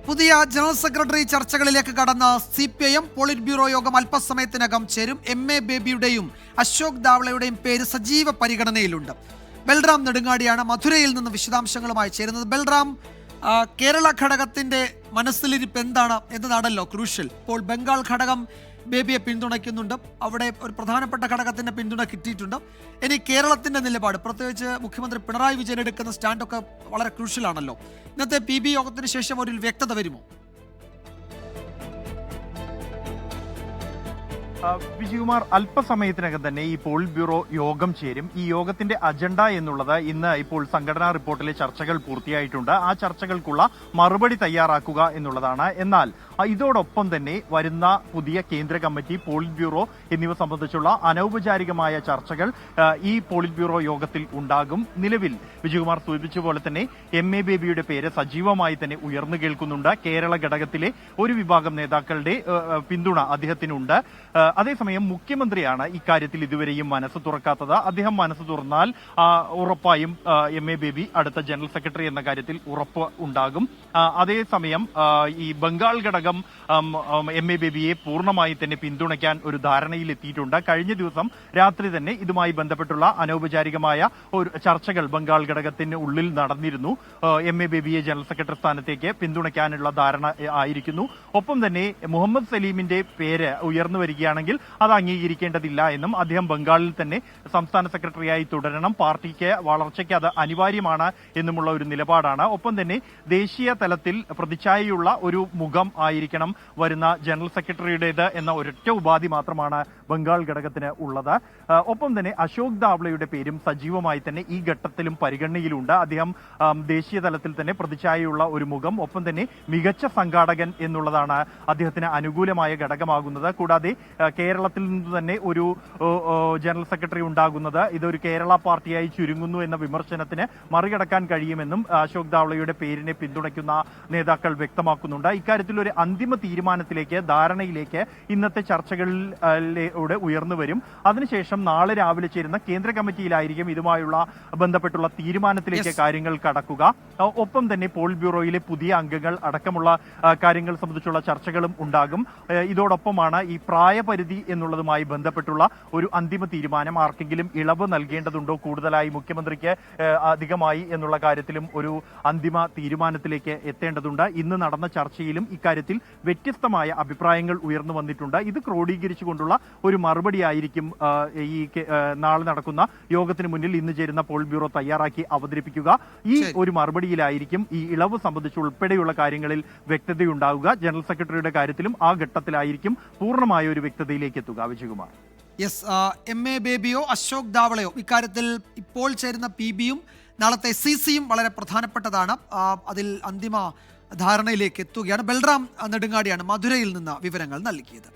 പുതിയ general secretary ചർച്ചകളിലേക്ക് കടന്ന CPIM polit bureau യോഗം അല്പസമയത്തിനകം ചേരും. MA ബേബിയുടെയും അശോക് ദാവളയുടെയും പേര് സജീവ പരിഗണനയിലുണ്ട്. ബൽറാം നെടുങ്ങാടിയാണ് മധുരയിൽ നിന്ന് വിശദാംശങ്ങളുമായി ചേരുന്നത്. ബൽറാം, കേരള ഘടകത്തിന്റെ മനസ്സിലിരിപ്പ് എന്താണ് എന്നതാണല്ലോ ക്രൂഷ്യൽ. ഇപ്പോൾ ബംഗാൾ ഘടകം ബേബിയെ പിന്തുണയ്ക്കുന്നുണ്ട്. അവിടെ ഒരു പ്രധാനപ്പെട്ട ഘടകത്തിന്റെ പിന്തുണ കിട്ടിയിട്ടുണ്ട്. ഇനി കേരളത്തിന്റെ നിലപാട്, പ്രത്യേകിച്ച് മുഖ്യമന്ത്രി പിണറായി വിജയൻ എടുക്കുന്ന സ്റ്റാൻഡൊക്കെ വളരെ ക്രൂഷ്യലാണല്ലോ. ഇന്നത്തെ PB യോഗത്തിന് ശേഷം ഒരു വ്യക്തത വരുമോ? വിജയകുമാർ, അല്പസമയത്തിനകം തന്നെ ഈ പോളിറ്റ് ബ്യൂറോ യോഗം ചേരും. ഈ യോഗത്തിന്റെ അജണ്ട എന്നുള്ളത് ഇന്ന് ഇപ്പോൾ സംഘടനാ റിപ്പോർട്ടിലെ ചർച്ചകൾ പൂർത്തിയായിട്ടുണ്ട്. ആ ചർച്ചകൾക്കുള്ള മറുപടി തയ്യാറാക്കുക എന്നുള്ളതാണ്. എന്നാൽ ഇതോടൊപ്പം തന്നെ വരുന്ന പുതിയ കേന്ദ്ര കമ്മിറ്റി, പോളിറ്റ് ബ്യൂറോ എന്നിവ സംബന്ധിച്ചുള്ള അനൗപചാരികമായ ചർച്ചകൾ ഈ പോളിറ്റ് ബ്യൂറോ യോഗത്തിൽ ഉണ്ടാകും. നിലവിൽ വിജയകുമാർ സൂചിപ്പിച്ച പോലെ തന്നെ MA ബേബിയുടെ പേര് സജീവമായി തന്നെ ഉയർന്നു കേൾക്കുന്നുണ്ട്. കേരള ഘടകത്തിലെ ഒരു വിഭാഗം നേതാക്കളുടെ പിന്തുണ അദ്ദേഹത്തിനുണ്ട്. അതേസമയം മുഖ്യമന്ത്രിയാണ് ഇക്കാര്യത്തിൽ ഇതുവരെയും മനസ്സ് തുറക്കാത്തത്. അദ്ദേഹം മനസ്സ് തുറന്നാൽ ഉറപ്പായും MA ബേബി അടുത്ത ജനറൽ സെക്രട്ടറി എന്ന കാര്യത്തിൽ ഉറപ്പ് ഉണ്ടാകും. അതേസമയം ഈ ബംഗാൾ ഘടകം MA ബേബിയെ പൂർണ്ണമായി തന്നെ പിന്തുണയ്ക്കാൻ ഒരു ധാരണയിലെത്തിയിട്ടുണ്ട്. കഴിഞ്ഞ ദിവസം രാത്രി തന്നെ ഇതുമായി ബന്ധപ്പെട്ടുള്ള അനൗപചാരികമായ ഒരു ചർച്ചകൾ ബംഗാൾ ഘടകത്തിന് ഉള്ളിൽ നടന്നിരുന്നു. MA ബേബിയെ ജനറൽ സെക്രട്ടറി സ്ഥാനത്തേക്ക് പിന്തുണയ്ക്കാനുള്ള ധാരണ ആയിരിക്കുന്നു. ഒപ്പം തന്നെ മുഹമ്മദ് സലീമിന്റെ പേര് ഉയർന്നു വരികയാണെങ്കിൽ അത് അംഗീകരിക്കേണ്ടതില്ല എന്നും അദ്ദേഹം ബംഗാളിൽ തന്നെ സംസ്ഥാന സെക്രട്ടറിയായി തുടരണം, പാർട്ടിക്ക് വളർച്ചയ്ക്ക് അത് അനിവാര്യമാണ് എന്നുമുള്ള ഒരു നിലപാടാണ്. ഒപ്പം തന്നെ ദേശീയ തലത്തിൽ പ്രതിച്ഛായയുള്ള ഒരു മുഖം ആയിരിക്കണം വരുന്ന ജനറൽ സെക്രട്ടറിയുടേത് എന്ന ഒരൊറ്റ ഉപാധി മാത്രമാണ് ബംഗാൾ ഘടകത്തിന് ഉള്ളത്. ഒപ്പം തന്നെ അശോക് ദാവളയുടെ പേരും സജീവമായി തന്നെ ഈ ഘട്ടത്തിലും പരിഗണനയിലുണ്ട്. അദ്ദേഹം ദേശീയ തലത്തിൽ തന്നെ പ്രതിച്ഛായയുള്ള ഒരു മുഖം, ഒപ്പം തന്നെ മികച്ച സംഘാടകൻ എന്നുള്ളതാണ് അദ്ദേഹത്തിന് അനുകൂലമായ ഘടകമാകുന്നത്. കൂടാതെ കേരളത്തിൽ നിന്ന് തന്നെ ഒരു ജനറൽ സെക്രട്ടറി ഉണ്ടാകുന്നത് ഇതൊരു കേരള പാർട്ടിയായി ചുരുങ്ങുന്നു എന്ന വിമർശനത്തിന് മറികടക്കാൻ കഴിയുമെന്നും അശോക് ദാവളയുടെ പേരിനെ പിന്തുണയ്ക്കുന്ന നേതാക്കൾ വ്യക്തമാക്കുന്നുണ്ട്. ഇക്കാര്യത്തിൽ ഒരു അന്തിമ തീരുമാനത്തിലേക്ക്, ധാരണയിലേക്ക് ഇന്നത്തെ ചർച്ചകളിലൂടെ ഉയർന്നു വരും. അതിനുശേഷം നാളെ രാവിലെ ചേരുന്ന കേന്ദ്ര കമ്മിറ്റിയിലായിരിക്കും ഇതുമായുള്ള ബന്ധപ്പെട്ടുള്ള തീരുമാനത്തിലേക്ക് കാര്യങ്ങൾ കടക്കുക. ഒപ്പം തന്നെ പോളിറ്റ് ബ്യൂറോയിലെ പുതിയ അംഗങ്ങൾ അടക്കമുള്ള കാര്യങ്ങൾ സംബന്ധിച്ചുള്ള ചർച്ചകളും ഉണ്ടാകും. ഇതോടൊപ്പമാണ് ഈ പ്രായപരിധി എന്നുള്ളതുമായി ബന്ധപ്പെട്ടുള്ള ഒരു അന്തിമ തീരുമാനം. ആർക്കെങ്കിലും ഇളവ് നൽകേണ്ടതുണ്ടോ, കൂടുതലായി മുഖ്യമന്ത്രിക്ക് അധികമായി എന്നുള്ള കാര്യത്തിലും ഒരു അന്തിമ തീരുമാനത്തിലേക്ക് എത്തേണ്ടതുണ്ട്. ഇന്ന് നടന്ന ചർച്ചയിലും ഇക്കാര്യത്തിൽ വ്യത്യസ്തമായ അഭിപ്രായങ്ങൾ ഉയർന്നു വന്നിട്ടുണ്ട്. ഇത് ക്രോഡീകരിച്ചുകൊണ്ടുള്ള ഒരു മറുപടിയായിരിക്കും ഈ നാളെ നടക്കുന്ന യോഗത്തിന് മുന്നിൽ ഇന്ന് ചേരുന്ന പോളിറ്റ് ബ്യൂറോ തയ്യാറാക്കി അവതരിപ്പിക്കുക. ഈ ഒരു മറുപടിയിലായിരിക്കും ഈ ഇളവ് സംബന്ധിച്ച് ഉൾപ്പെടെയുള്ള കാര്യങ്ങളിൽ വ്യക്തതയുണ്ടാവുക. ജനറൽ സെക്രട്ടറിയുടെ കാര്യത്തിലും ആ ഘട്ടത്തിലായിരിക്കും പൂർണ്ണമായ ഒരു വ്യക്തതയിലേക്ക് എത്തുക. വിജയകുമാർ, MA ബേബിയോ അശോക് ദാവളയോ ഇക്കാര്യത്തിൽ ഇപ്പോൾ ചേരുന്ന PBയും നാളത്തെ CCയും വളരെ പ്രധാനപ്പെട്ടതാണ്. അതിൽ അന്തിമ ധാരണയിലേക്ക് എത്തുകയാണ്. ബൽറാം നെടുങ്ങാടിയാണ് മധുരയിൽ നിന്ന് വിവരങ്ങൾ നൽകിയത്.